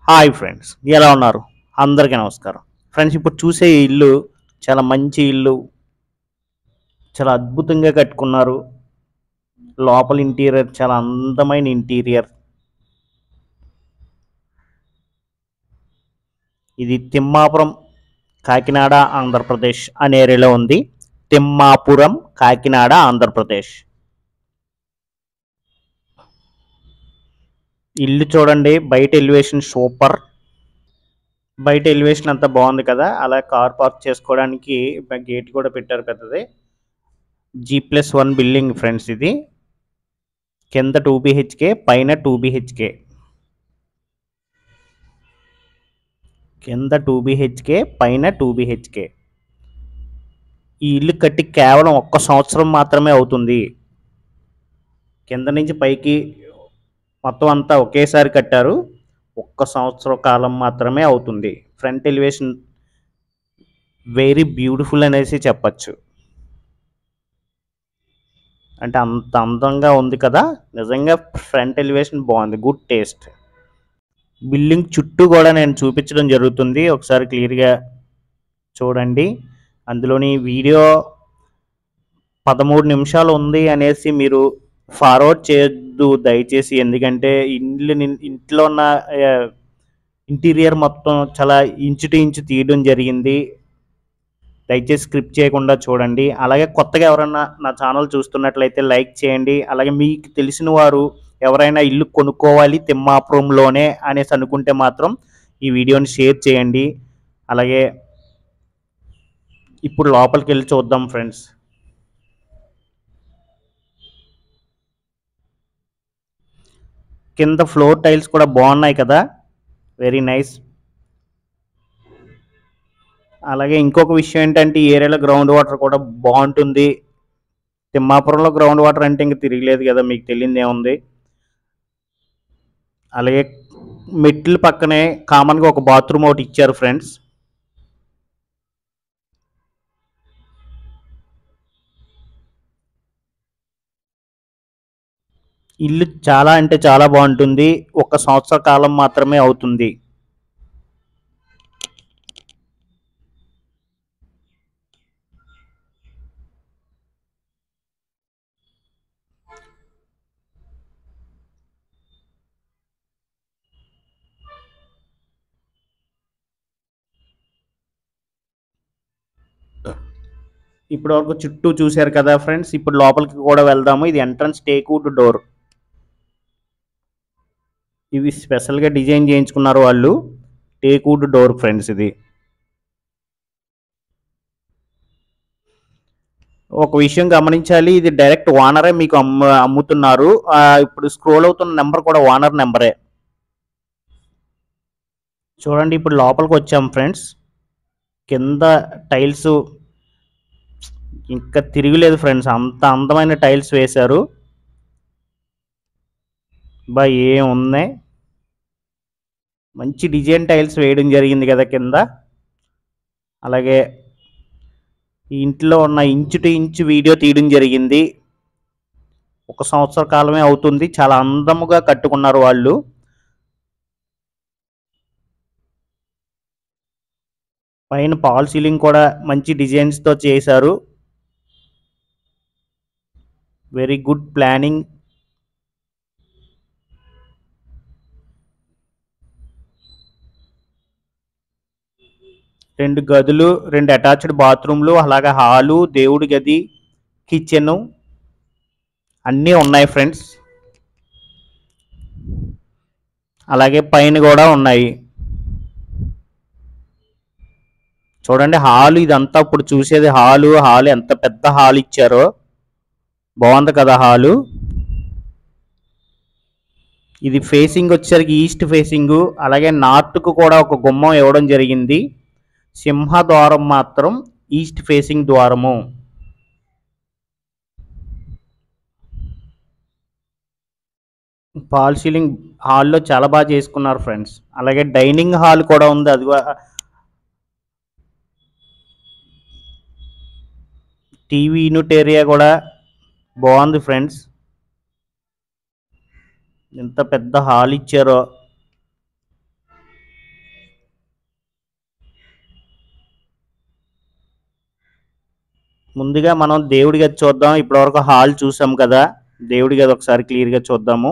Hi friends, ఎలా ఉన్నారు? అందరికీ నమస్కారం. ఫ్రెండ్స్, ఇప్పుడు చూసే ఈ ఇల్లు చాలా మంచి ఇల్లు. చాలా అద్భుతంగా కట్టుకున్నారు. లోపల ఇంటీరియర్ చాలా అందమైన ఇంటీరియర్. ఇది తిమ్మాపురం, కాకినాడ, ఆంధ్రప్రదేశ్ అనే ఏరియాలో ఉంది. తిమ్మాపురం, కాకినాడ, ఆంధ్రప్రదేశ్. ఇల్లు చూడండి, బయట ఎలివేషన్ సూపర్. బయట ఎలివేషన్ అంతా బాగుంది కదా. అలా కార్ పార్క్ చేసుకోవడానికి గేట్ కూడా పెట్టారు పెద్దది. G+1 building friends. ఇది కింద 2 BHK, పైన 2 BHK. కింద 2 BHK, పైన 2 BHK. ఈ ఇల్లు కట్టి కేవలం 1 సంవత్సరం మాత్రమే అవుతుంది. కింద నుంచి పైకి మొత్తం అంతా ఒకేసారి కట్టారు. 1 సంవత్సరం కాలం మాత్రమే అవుతుంది. ఫ్రంట్ ఎలివేషన్ వెరీ బ్యూటిఫుల్ అనేసి చెప్పచ్చు. అంటే అంత అందంగా ఉంది కదా. నిజంగా ఫ్రంట్ ఎలివేషన్ బాగుంది. Good taste. బిల్డింగ్ చుట్టూ కూడా నేను చూపించడం జరుగుతుంది. ఒకసారి క్లియర్గా చూడండి. అందులోని వీడియో 13 నిమిషాలు ఉంది అనేసి మీరు ఫార్వర్డ్ చేయొద్దు దయచేసి. ఎందుకంటే ఇంట్లో ఉన్న ఇంటీరియర్ మొత్తం చాలా ఇంచు టు ఇంచు తీయడం జరిగింది. దయచేసి స్క్రిప్ట్ చేయకుండా చూడండి. అలాగే కొత్తగా ఎవరైనా నా ఛానల్ చూస్తున్నట్లయితే లైక్ చేయండి. అలాగే మీకు తెలిసిన వారు ఎవరైనా ఇల్లు కొనుక్కోవాలి తిమ్మాపురంలోనే అనేసి అనుకుంటే మాత్రం ఈ వీడియోని షేర్ చేయండి. అలాగే ఇప్పుడు లోపలికి వెళ్ళి చూద్దాం ఫ్రెండ్స్. కింద ఫ్లోర్ టైల్స్ కూడా బాగున్నాయి కదా, వెరీ నైస్. అలాగే ఇంకొక విషయం ఏంటంటే ఈ ఏరియాలో గ్రౌండ్ వాటర్ కూడా బాగుంటుంది. తిమ్మాపురంలో గ్రౌండ్ వాటర్ అంటే ఇంక తిరగలేదు కదా, మీకు తెలియదు ఏముంది. అలాగే మెట్ల పక్కనే కామన్గా ఒక బాత్రూమ్ ఒకటి ఇచ్చారు ఫ్రెండ్స్. ఇల్లు చాలా అంటే చాలా బాగుంటుంది. 1 సంవత్సర కాలం మాత్రమే అవుతుంది. ఇప్పటి వరకు చుట్టూ చూశారు కదా ఫ్రెండ్స్. ఇప్పుడు లోపలికి కూడా వెళ్దాము. ఇది ఎంట్రన్స్ టేక్వుడ్ డోర్. ఇవి స్పెషల్గా డిజైన్ చేయించుకున్నారు వాళ్ళు. Teakwood door friends. ఇది ఒక విషయం గమనించాలి, ఇది డైరెక్ట్ ఓనరే మీకు అమ్ముతున్నారు. ఇప్పుడు స్క్రోల్ అవుతున్న నెంబర్ కూడా ఓనర్ నెంబరే. చూడండి, ఇప్పుడు లోపలికి వచ్చాం ఫ్రెండ్స్. కింద టైల్స్ ఇంకా తిరగలేదు ఫ్రెండ్స్, అంత అందమైన టైల్స్ వేశారు. బా ఏమున్నాయి, మంచి డిజైన్ టైల్స్ వేయడం జరిగింది కదా కింద. అలాగే ఈ ఇంట్లో ఉన్న ఇంచు టు ఇంచు వీడియో తీయడం జరిగింది. 1 సంవత్సర కాలమే అవుతుంది. చాలా అందముగా కట్టుకున్నారు వాళ్ళు. పైన పాల్ సీలింగ్ కూడా మంచి డిజైన్స్తో చేశారు. Very good planning. రెండు గదులు, 2 అటాచ్డ్ బాత్రూమ్లు, అలాగే హాలు, దేవుడి గది, కిచెను అన్నీ ఉన్నాయి ఫ్రెండ్స్. అలాగే పైన కూడా ఉన్నాయి. చూడండి హాలు, ఇదంతా ఇప్పుడు చూసేది హాలు. ఎంత పెద్ద హాల్ ఇచ్చారో, బాగుంది కదా హాలు. ఇది ఫేసింగ్ వచ్చేసరికి ఈస్ట్ ఫేసింగ్. అలాగే నార్త్కు కూడా ఒక గుమ్మం ఇవ్వడం జరిగింది. సింహద్వారం మాత్రం ఈస్ట్ ఫేసింగ్ ద్వారము. ఫాల్ సీలింగ్ హాల్లో చాలా బాగా చేసుకున్నారు ఫ్రెండ్స్. అలాగే డైనింగ్ హాల్ కూడా ఉంది. అది టీవీ యూనిట్ ఏరియా కూడా బాగుంది ఫ్రెండ్స్. ఎంత పెద్ద హాల్ ఇచ్చారో. ముందుగా మనం దేవుడి గది చూద్దాం. ఇప్పటివరకు హాల్ చూసాం కదా, దేవుడి గది ఒకసారి క్లియర్గా చూద్దాము.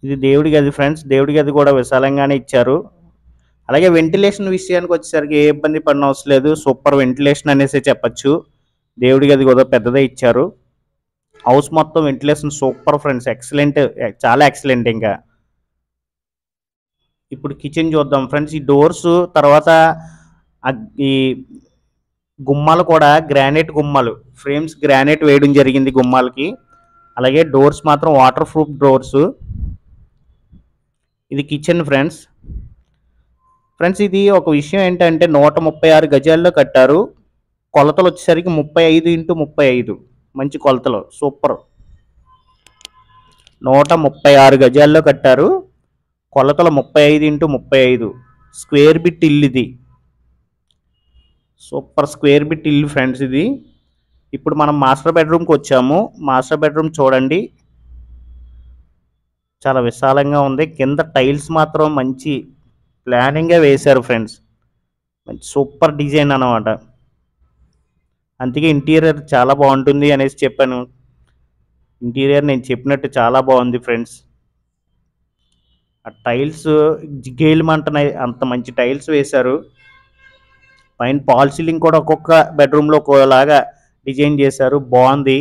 ఇది దేవుడి గది ఫ్రెండ్స్. దేవుడి గది కూడా విశాలంగానే ఇచ్చారు. అలాగే వెంటిలేషన్ విషయానికి వచ్చేసరికి ఏ ఇబ్బంది పడిన అవసరం లేదు. సూపర్ వెంటిలేషన్ అనేసి చెప్పచ్చు. దేవుడి గది కూడా పెద్దదే ఇచ్చారు. హౌస్ మొత్తం వెంటిలేషన్ సూపర్ ఫ్రెండ్స్, ఎక్సలెంట్, చాలా ఎక్సలెంట్. ఇంకా ఇప్పుడు కిచెన్ చూద్దాం ఫ్రెండ్స్. ఈ డోర్స్ తర్వాత ఈ గుమ్మాలు కూడా గ్రానైట్ గుమ్మాలు, ఫ్రేమ్స్ గ్రానైట్ వేయడం జరిగింది గుమ్మాలకి. అలాగే డోర్స్ మాత్రం వాటర్ ప్రూఫ్ డోర్స్. ఇది కిచెన్ ఫ్రెండ్స్. ఇది ఒక విషయం ఏంటంటే 136 గజాల్లో కట్టారు. కొలతలు వచ్చేసరికి 35x35, మంచి కొలతలు, సూపర్. 136 గజాల్లో కట్టారు. కొలతలు 35x35 స్క్వేర్ బిట్ ఇల్లు. ఇది సూపర్ స్క్వేర్ బిట్ ఇల్లు ఫ్రెండ్స్ ఇది. ఇప్పుడు మనం మాస్టర్ బెడ్రూమ్కి వచ్చాము. మాస్టర్ బెడ్రూమ్ చూడండి, చాలా విశాలంగా ఉంది. కింద టైల్స్ మాత్రం మంచి ప్లానింగ్గా వేశారు ఫ్రెండ్స్, మంచి సూపర్ డిజైన్ అన్నమాట. అందుకే ఇంటీరియర్ చాలా బాగుంటుంది అనేసి చెప్పాను. ఇంటీరియర్ నేను చెప్పినట్టు చాలా బాగుంది ఫ్రెండ్స్. ఆ టైల్స్ జిగేయమంటున్నాయి, అంత మంచి టైల్స్ వేశారు. పైన పాల్ సీలింగ్ కూడా ఒక్కొక్క బెడ్రూమ్లో ఒక్కోలాగా డిజైన్ చేశారు, బాగుంది.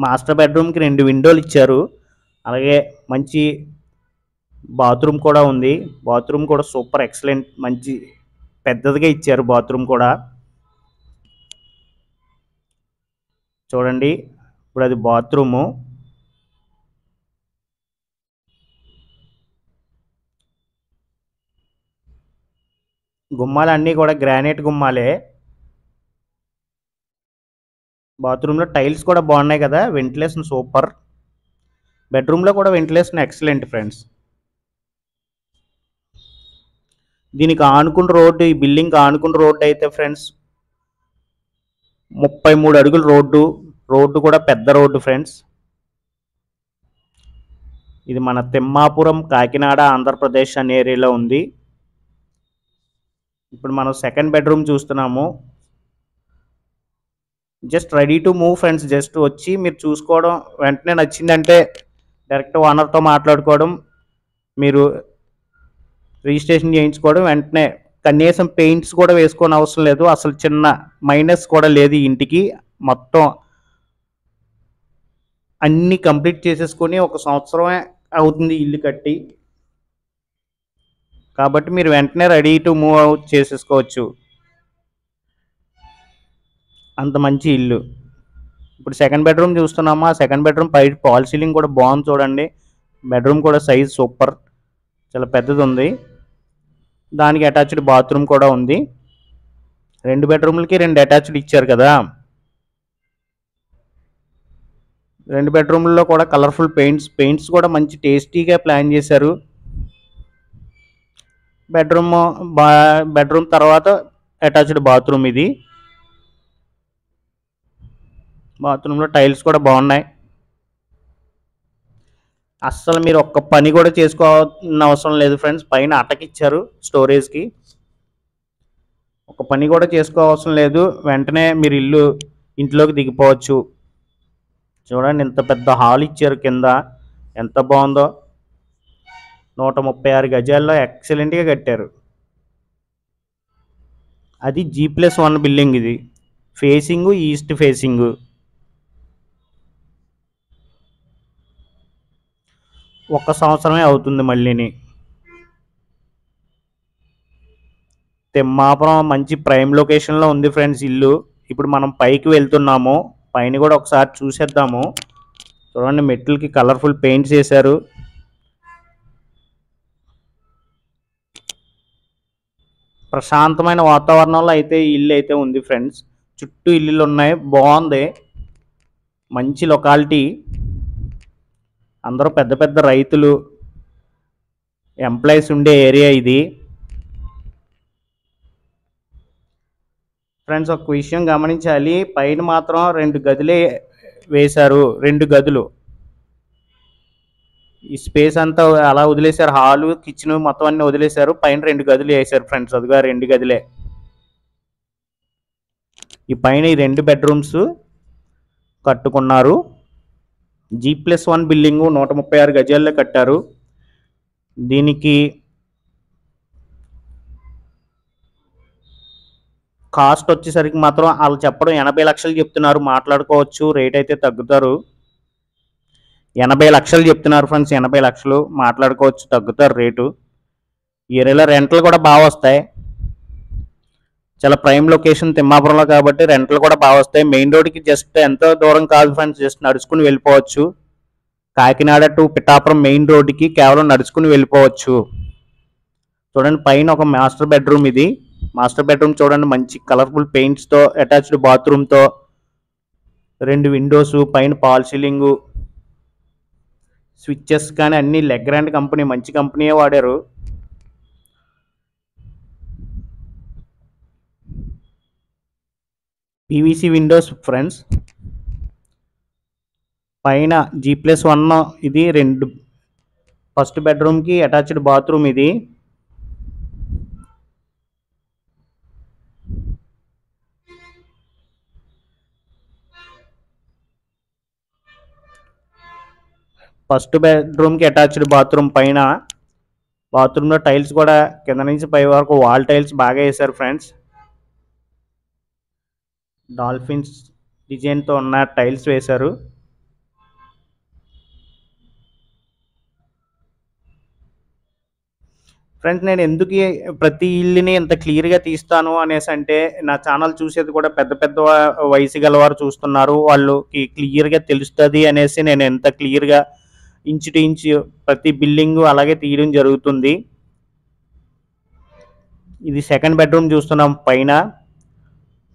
మాస్టర్ బెడ్రూమ్కి 2 విండోలు ఇచ్చారు. అలాగే మంచి బాత్రూమ్ కూడా ఉంది. బాత్రూమ్ కూడా సూపర్ ఎక్సలెంట్, మంచి పెద్దదిగా ఇచ్చారు బాత్రూమ్ కూడా. చూడండి, ఇప్పుడు అది బాత్రూము. గుమ్మాలన్నీ కూడా గ్రానైట్ గుమ్మాలే. బాత్రూంలో టైల్స్ కూడా బాగున్నాయి కదా, వెంటిలేషన్ సూపర్. బెడ్రూమ్లో కూడా వెంటిలేషన్ ఎక్సలెంట్ ఫ్రెండ్స్. దీనికి ఆనుకున్న రోడ్డు, ఈ బిల్డింగ్కి ఆనుకున్న రోడ్డు అయితే ఫ్రెండ్స్ 33 అడుగుల రోడ్డు. రోడ్డు కూడా పెద్ద రోడ్డు ఫ్రెండ్స్. ఇది మన తిమ్మాపురం, కాకినాడ, ఆంధ్రప్రదేశ్ అనే ఏరియాలో ఉంది. ఇప్పుడు మనం సెకండ్ బెడ్రూమ్ చూస్తున్నాము. Just ready to move friends. Just వచ్చి మీరు చూసుకోవడం, వెంటనే నచ్చిందంటే డైరెక్ట్ ఓనర్తో మాట్లాడుకోవడం, మీరు రిజిస్ట్రేషన్ చేయించుకోవడం వెంటనే. కనీసం పెయింట్స్ కూడా వేసుకోని అవసరం లేదు. అసలు చిన్న మైనస్ కూడా లేదు ఈ ఇంటికి. మొత్తం అన్నీ కంప్లీట్ చేసేసుకొని 1 సంవత్సరమే అవుతుంది ఇల్లు కట్టి. కాబట్టి మీరు వెంటనే రెడీ టు మూవ్ అవుట్ చేసేసుకోవచ్చు, అంత మంచి ఇల్లు. ఇప్పుడు సెకండ్ బెడ్రూమ్ చూస్తున్నాము. ఆ సెకండ్ బెడ్రూమ్ పై పాల్ సీలింగ్ కూడా బాగుంది చూడండి. బెడ్రూమ్ కూడా సైజ్ సూపర్, చాలా పెద్దది ఉంది. దానికి అటాచ్డ్ బాత్రూమ్ కూడా ఉంది. 2 బెడ్రూమ్లకి 2 అటాచ్డ్ ఇచ్చారు కదా. 2 బెడ్రూమ్లలో కూడా కలర్ఫుల్ పెయింట్స్ కూడా మంచి టేస్టీగా ప్లాన్ చేశారు. బెడ్రూమ్ తర్వాత అటాచ్డ్ బాత్రూమ్. ఇది బాత్రూంలో టైల్స్ కూడా బాగున్నాయి. అస్సలు మీరు ఒక్క పని కూడా చేసుకోవాల్సిన అవసరం లేదు ఫ్రెండ్స్. పైన అటకిచ్చారు స్టోరేజ్కి, ఒక పని కూడా చేసుకోవాల్సిన లేదు. వెంటనే మీరు ఇంట్లోకి దిగిపోవచ్చు. చూడండి, ఎంత పెద్ద హాల్ ఇచ్చారు కింద, ఎంత బాగుందో. 136 గజాల్లో ఎక్సలెంట్గా కట్టారు. అది G+1 బిల్డింగ్. ఇది ఫేసింగ్ ఈస్ట్ ఫేసింగ్. 1 సంవత్సరమే అవుతుంది మళ్ళీని. తిమ్మాపురం మంచి ప్రైమ్ లొకేషన్లో ఉంది ఫ్రెండ్స్ ఇల్లు. ఇప్పుడు మనం పైకి వెళ్తున్నాము. పైన కూడా ఒకసారి చూసేద్దాము. చూడండి, మెట్లకి కలర్ఫుల్ పెయింట్స్ వేశారు. ప్రశాంతమైన వాతావరణంలో అయితే ఈ ఇల్లు అయితే ఉంది ఫ్రెండ్స్. చుట్టూ ఇల్లులు ఉన్నాయి, బాగుంది, మంచి లొకాలిటీ. అందరూ పెద్ద పెద్ద రైతులు, ఎంప్లాయీస్ ఉండే ఏరియా ఇది ఫ్రెండ్స్. ఒక విషయం గమనించాలి, పైన మాత్రం 2 గదులే వేశారు. 2 గదులు. ఈ స్పేస్ అంతా అలా వదిలేశారు, హాలు కిచెన్ మొత్తం అన్ని వదిలేశారు, పైన 2 గదులు వేశారు ఫ్రెండ్స్. అదిగా 2 గదులే. ఈ పైన ఈ 2 బెడ్రూమ్స్ కట్టుకున్నారు. G+1 బిల్డింగు 136 గజాల్లో కట్టారు. దీనికి కాస్ట్ వచ్చేసరికి మాత్రం వాళ్ళు చెప్పడం 80 లక్షలు చెప్తున్నారు. మాట్లాడుకోవచ్చు, రేట్ అయితే తగ్గుతారు. 80 లక్షలు చెప్తున్నారు ఫ్రెండ్స్, 80 లక్షలు మాట్లాడుకోవచ్చు, తగ్గుతారు రేటు. ఈ ఏరియాలో రెంట్లు కూడా బాగా వస్తాయి. చాలా ప్రైమ్ లొకేషన్ తిమ్మాపురంలో కాబట్టి రెంట్లు కూడా బాగా వస్తాయి. మెయిన్ రోడ్కి జస్ట్ ఎంతో దూరం కాదు ఫ్రెండ్స్, జస్ట్ నడుచుకుని వెళ్ళిపోవచ్చు. కాకినాడ టు పిఠాపురం మెయిన్ రోడ్డుకి కేవలం నడుచుకుని వెళ్ళిపోవచ్చు. చూడండి, పైన ఒక మాస్టర్ బెడ్రూమ్. ఇది మాస్టర్ బెడ్రూమ్ చూడండి, మంచి కలర్ఫుల్ పెయింట్స్తో, అటాచ్డ్ బాత్రూమ్తో, 2 విండోస్, పైన పాల్ సీలింగు, స్విచ్చెస్ కానీ అన్ని లెగ్రాండ్ కంపెనీ, మంచి కంపెనీయే వాడారు. PVC Windows friends. పైన G+1 ఇది 2 ఫస్ట్ బెడ్రూమ్కి అటాచ్డ్ బాత్రూమ్. ఇది ఫస్ట్ బెడ్రూమ్కి అటాచ్డ్ బాత్రూమ్. పైన బాత్రూంలో టైల్స్ కూడా కింద నుంచి పై వరకు వాల్ టైల్స్ బాగా వేశారు ఫ్రెండ్స్. డాల్ఫిన్స్ డిజైన్తో ఉన్న టైల్స్ వేశారు. ఫ్రెండ్స్, నేను ఎందుకు ప్రతి ఇల్లుని ఇంత క్లియర్గా తీస్తాను అనేసి అంటే, నా ఛానల్ చూసేది కూడా పెద్ద పెద్ద వయసు గలవారు చూస్తున్నారు, వాళ్ళకి క్లియర్గా తెలుస్తుంది అనేసి నేను ఎంత క్లియర్గా ఇంచు టు ఇంచు ప్రతి బిల్డింగు అలాగే తీయడం జరుగుతుంది. ఇది సెకండ్ బెడ్రూమ్ చూస్తున్నాం. పైన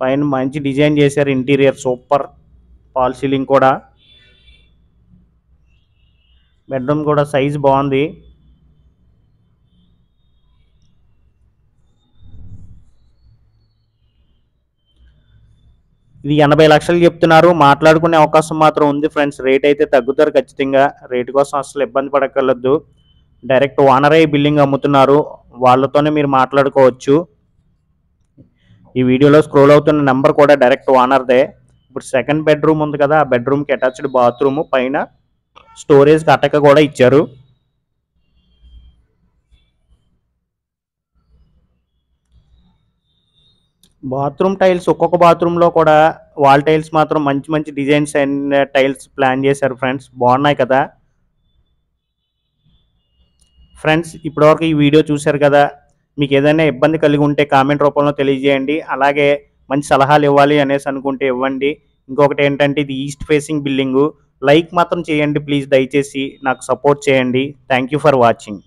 పైన మంచి డిజైన్ చేశారు, ఇంటీరియర్ సూపర్, ఫాల్ సీలింగ్ కూడా. బెడ్రూమ్ కూడా సైజ్ బాగుంది. ఇది 80 లక్షలు చెప్తున్నారు. మాట్లాడుకునే అవకాశం మాత్రం ఉంది ఫ్రెండ్స్. రేట్ అయితే తగ్గుతారు ఖచ్చితంగా. రేటు కోసం అసలు ఇబ్బంది పడక్కర్లేదు. డైరెక్ట్ ఓనరే బిల్డింగ్ అమ్ముతున్నారు, వాళ్ళతోనే మీరు మాట్లాడుకోవచ్చు. ఈ వీడియోలో స్క్రోల్ అవుతున్న నెంబర్ కూడా డైరెక్ట్ ఓనర్దే. ఇప్పుడు సెకండ్ బెడ్రూమ్ ఉంది కదా, ఆ బెడ్రూమ్కి అటాచ్డ్ బాత్రూమ్, పైన స్టోరేజ్ అటక కూడా ఇచ్చారు. బాత్రూమ్ టైల్స్ ఒక్కొక్క బాత్రూంలో కూడా వాల్ టైల్స్ మాత్రం మంచి మంచి డిజైన్స్ అండ్ టైల్స్ ప్లాన్ చేశారు ఫ్రెండ్స్. బాగున్నాయి కదా ఫ్రెండ్స్. ఇప్పటివరకు ఈ వీడియో చూశారు కదా. మీకు ఏదైనా ఇబ్బంది కలిగి ఉంటే కామెంట్ రూపంలో తెలియజేయండి. అలాగే మంచి సలహాలు ఇవ్వాలి అనేసి అనుకుంటే ఇవ్వండి. ఇంకొకటి ఏంటంటే, ఇది ఈస్ట్ ఫేసింగ్ బిల్డింగు. లైక్ మాత్రం చేయండి ప్లీజ్, దయచేసి నాకు సపోర్ట్ చేయండి. Thank you for watching.